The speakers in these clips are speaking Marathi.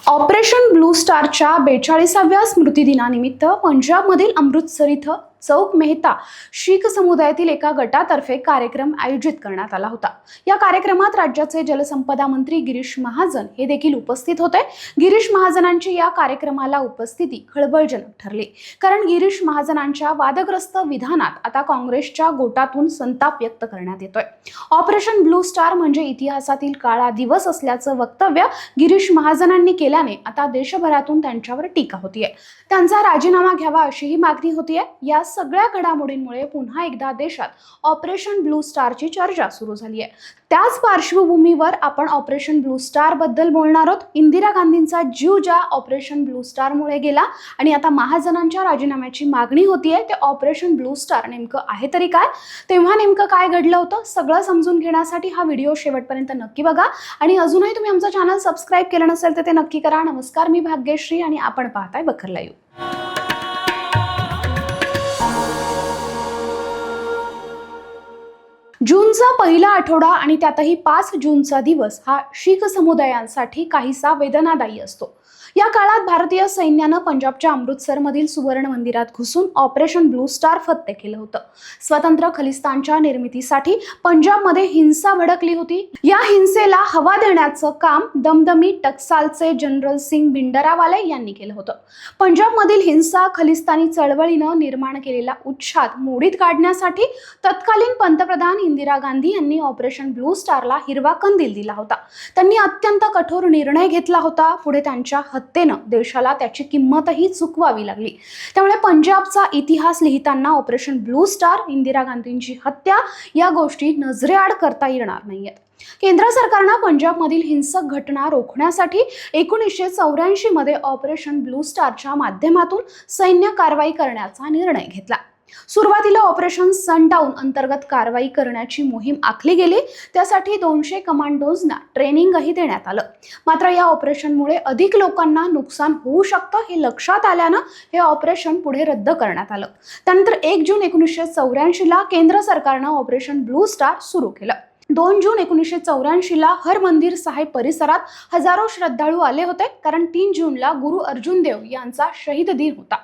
ऑपरेशन ब्लू स्टारच्या 42व्या स्मृतिदिनानिमित्त पंजाबमधील अमृतसर इथं चौक मेहता शीख समुदायातील एका गटातर्फे कार्यक्रम आयोजित करण्यात आला होता। या कार्यक्रमात राज्याचे जलसंपदा मंत्री गिरीश महाजन हे देखील उपस्थित होते। गिरीश महाजनांची या कार्यक्रमाला उपस्थिती खळबळजनक ठरली, कारण गिरीश महाजनांच्या वादग्रस्त विधानात आता काँग्रेसच्या गोटातून संताप व्यक्त करण्यात येतोय। ऑपरेशन ब्लू स्टार म्हणजे इतिहासातील काळा दिवस असल्याचं वक्तव्य गिरीश महाजनांनी केल्याने आता देशभरातून त्यांच्यावर टीका होतीये। त्यांचा राजीनामा घ्यावा अशीही मागणी होतीये। या सगळ्या घडामोडींमुळे पुन्हा एकदा देशात ऑपरेशन ब्लू स्टारची चर्चा सुरू झाली आहे। त्याच पार्श्वभूमीवर आपण ऑपरेशन ब्लू स्टार बद्दल बोलणार आहोत। इंदिरा गांधींचा जीव ज्या ऑपरेशन ब्लू स्टार मुळे गेला आणि आता महाजनांच्या राजीनाम्याची मागणी होतीये, ते ऑपरेशन ब्लू स्टार नेमकं आहे तरी काय, तेव्हा नेमकं काय घडलं होतं, सगळं समजून घेण्यासाठी हा व्हिडिओ शेवटपर्यंत नक्की बघा। आणि अजूनही तुम्ही आमचं चॅनल सबस्क्राइब केलं नसेल तर ते नक्की करा। नमस्कार, मी भाग्यश्री आणि आपण पाहताय बखर लाईव्ह। जूनचा पहिला आठवडा आणि त्यातही 5 जूनचा दिवस हा शीख समुदायांसाठी काहीसा वेदनादायी असतो। या काळात भारतीय सैन्यानं पंजाबच्या अमृतसरमधील सुवर्ण मंदिरात घुसून ऑपरेशन ब्लू स्टार फत्ते केलं होतं। स्वतंत्र खलिस्तानच्या निर्मितीसाठी पंजाबमध्ये हिंसा भडकली होती। या हिंसेला हवा देण्याचं काम दमदमी टकसालचे जनरल सिंग भिंडरावाले यांनी केलं होतं। पंजाबमधील हिंसा खलिस्तानी चळवळीनं निर्माण केलेला उच्छाद मोडीत काढण्यासाठी तत्कालीन पंतप्रधान इंदिरा गांधी यांनी ऑपरेशन ब्लू स्टारला हिरवा कंदील दिला होता। त्यांनी अत्यंत कठोर निर्णय घेतला होता। पुढे त्यांच्या हत्येनं देशाला त्याची किंमतही चुकवावी लागली। त्यामुळे पंजाबचा इतिहास लिहिताना ऑपरेशन ब्लू स्टार, इंदिरा गांधींची हत्या या गोष्टी नजरेआड करता येणार नाहीयेत। केंद्र सरकारनं पंजाबमधील हिंसक घटना रोखण्यासाठी 1984 मध्ये ऑपरेशन ब्लू स्टारच्या माध्यमातून सैन्य कारवाई करण्याचा निर्णय घेतला। सुरुवातीला ऑपरेशन सनडाऊन अंतर्गत कारवाई करण्याची मोहीम आखली गेली। त्यासाठी 200 कमांडोजना ट्रेनिंगही देण्यात आलं। मात्र या ऑपरेशनमुळे अधिक लोकांना नुकसान होऊ शकतं हे लक्षात आल्यानं हे ऑपरेशन पुढे रद्द करण्यात आलं। त्यानंतर 1 जून 1984 ला केंद्र सरकारनं ऑपरेशन ब्लू स्टार सुरू केलं। 2 जून 1984 ला हर मंदिर साहेब परिसरात हजारो श्रद्धाळू आले होते, कारण 3 जूनला गुरु अर्जुन देव यांचा शहीद दिन होता।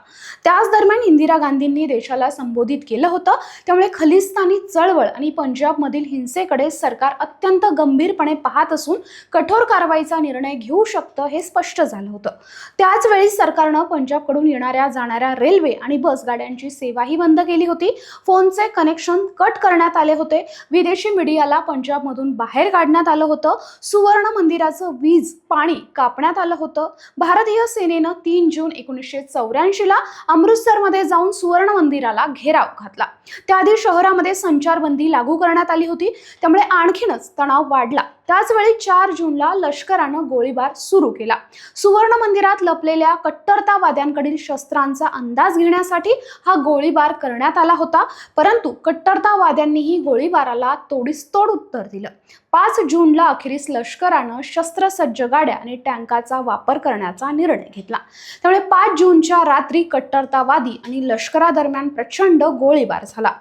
त्याच दरम्यान इंदिरा गांधींनी देशाला संबोधित केलं होतं। त्यामुळे खलिस्तानी चळवळ आणि पंजाबमधील हिंसेकडे सरकार अत्यंत गंभीरपणे पाहत असून कठोर कारवाईचा निर्णय घेऊ शकतं हे स्पष्ट झालं होतं। त्याच वेळी सरकारनं पंजाबकडून येणाऱ्या जाणाऱ्या रेल्वे आणि बस गाड्यांची सेवाही बंद केली होती। फोनचे कनेक्शन कट करण्यात आले होते। विदेशी मीडियाला पंजाबमधून बाहेर काढण्यात आलं होतं। सुवर्ण मंदिराचं वीज पाणी कापण्यात आलं होतं। भारतीय सेनेनं 3 जून 1984 ला अमृतसरमध्ये जाऊन सुवर्ण मंदिराला घेराव घातला। त्याआधी शहरामध्ये संचारबंदी लागू करण्यात आली होती, त्यामुळे आणखीनच तणाव वाढला। त्याचवेळी 4 जूनला लष्करानं गोळीबार सुरू केला। सुवर्ण मंदिरात लपलेल्या कट्टरतावाद्यांकडील शस्त्रांचा अंदाज घेण्यासाठी हा गोळीबार करण्यात आला होता, परंतु कट्टरतावाद्यांनीही गोळीबाराला तोडीसतोड उत्तर दिलं। 5 जूनला अखेरीस लष्करानं शस्त्रसज्ज गाड्या आणि टँकाचा वापर करण्याचा निर्णय घेतला। त्यामुळे 5 जूनच्या रात्री कट्टरतावादी आणि लष्करादरम्यान प्रचंड गोळीबार झाला।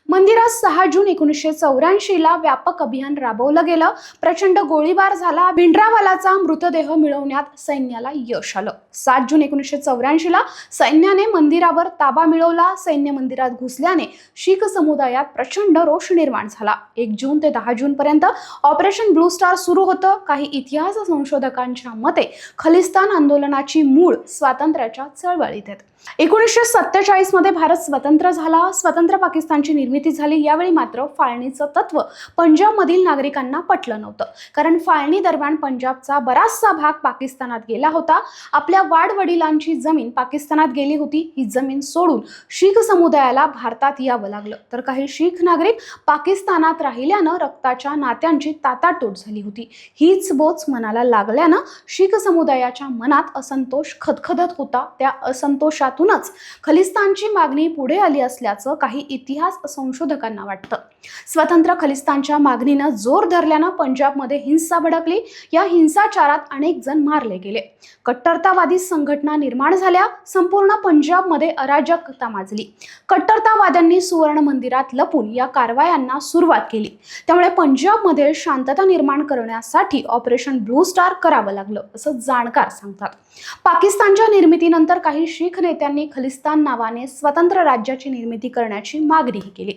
मंदिरात 6 जून 1984 ला व्यापक अभियान राबवलं गेलं। प्रचंड गोळीबार झाला। भिंडरावालाचा मृतदेह मिळवण्यात सैन्याला यश आलं। 7 जून 1984 ला सैन्याने मंदिरावर ताबा मिळवला। सैन्य मंदिरात घुसल्याने शीख समुदायात प्रचंड रोष निर्माण झाला। 1 जून ते 10 जून पर्यंत ऑपरेशन ब्लू स्टार सुरू होतं। काही इतिहास संशोधकांच्या मते खलिस्तान आंदोलनाची मूळ स्वातंत्र्याच्या चळवळीत आहेत। 1947 मध्ये भारत स्वतंत्र झाला। स्वतंत्र पाकिस्तानची निर्मिती झाली। यावेळी मात्र फाळणीचं तत्व पंजाबमधील नागरिकांना पटलं नव्हतं, कारण फाळणी दरम्यान पंजाबचा बराचसा भाग पाकिस्तानात गेला होता। आपल्या वाडवडिलांची जमीन पाकिस्तानात गेली होती। ही जमीन सोडून शीख समुदायाला भारतात यावं लागलं, तर काही शीख नागरिक पाकिस्तानात राहिल्यानं रक्ताच्या नात्यांची ताटातूट झाली होती। हीच बोच मनाला लागल्यानं शीख समुदायाच्या मनात असंतोष खदखदत होता। त्या असंतोषात त्यातूनच खलिस्तानची मागणी पुढे आली असल्याचं काही इतिहास संशोधकांना वाटतं. स्वतंत्र खलिस्तानच्या मागणीनं जोर धरल्यानं पंजाबमध्ये हिंसा भडकली. या हिंसाचारात अनेक जण मारले गेले. कट्टरतावादी संघटना निर्माण झाल्या. संपूर्ण पंजाबमध्ये अराजकता माजली. कट्टरतावाद्यांनी सुवर्ण मंदिरात लपून या कारवायांना सुरुवात केली. त्यामुळे पंजाबमध्ये शांतता निर्माण करण्यासाठी ऑपरेशन ब्लू स्टार करावं लागलं असं जाणकार सांगतात. पाकिस्तानच्या निर्मितीनंतर काही शीख नेत्यांनी खलिस्तान नावाने स्वतंत्र राज्याची निर्मिती करण्याची मागणीही केली.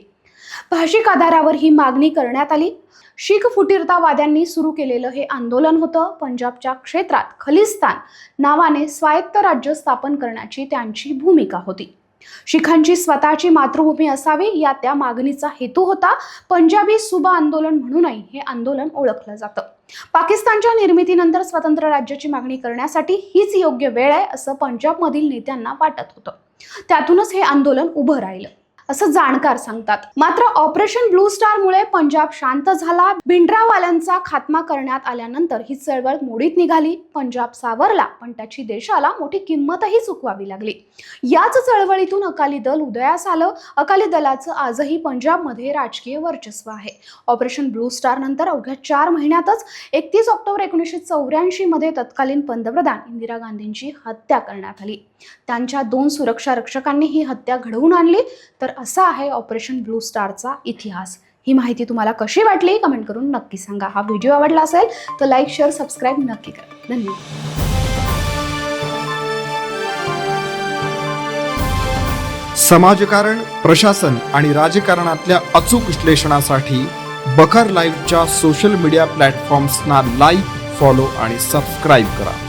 भाषिक आधारावर ही मागणी करण्यात आली. शीख फुटीरतावाद्यांनी सुरू केलेलं हे आंदोलन होतं. पंजाबच्या क्षेत्रात खलिस्तान नावाने स्वायत्त राज्य स्थापन करण्याची त्यांची भूमिका होती. शीखांची स्वतःची मातृभूमी असावी या त्या मागणीचा हेतू होता. पंजाबी सुबा आंदोलन म्हणूनही हे आंदोलन ओळखलं जातं. पाकिस्तानच्या निर्मितीनंतर स्वतंत्र राज्याची मागणी करण्यासाठी हीच योग्य वेळ आहे असं पंजाबमधील नेत्यांना वाटत होतं. त्यातूनच हे आंदोलन उभं राहिलं असं जाणकार सांगतात. मात्र ऑपरेशन ब्लू स्टार मुळे पंजाब शांत झाला. भिंडरावाल्यांचा खात्मा करण्यात आल्यानंतर ही चळवळ मोडीत निघाली. पंजाब सावरला, पण त्याची देशाला मोठी किंमतही चुकवावी लागली. याच चळवळीतून अकाली दल उदयास आलं. अकाली दलाचं आजही पंजाबमध्ये राजकीय वर्चस्व आहे. ऑपरेशन ब्लू स्टार नंतर अवघ्या 4 महिन्यातच 31 ऑक्टोबर 1984 मध्ये तत्कालीन पंतप्रधान इंदिरा गांधींची हत्या करण्यात आली. त्यांच्या 2 सुरक्षा रक्षकांनी ही हत्या घडवून आणली. तर असा आहे ऑपरेशन ब्लू स्टारचा इतिहास. ही माहिती तुम्हाला कशी वाटली कमेंट करून नक्की सांगा. हा व्हिडिओ आवडला असेल तर लाईक, शेअर, सबस्क्राईब नक्की करा. धन्यवाद. समाजकारण, प्रशासन आणि राजकारणातल्या अचूक विश्लेषणासाठी बखर लाईव्हच्या सोशल मीडिया प्लॅटफॉर्म्सना लाईक, फॉलो आणि सबस्क्राईब करा.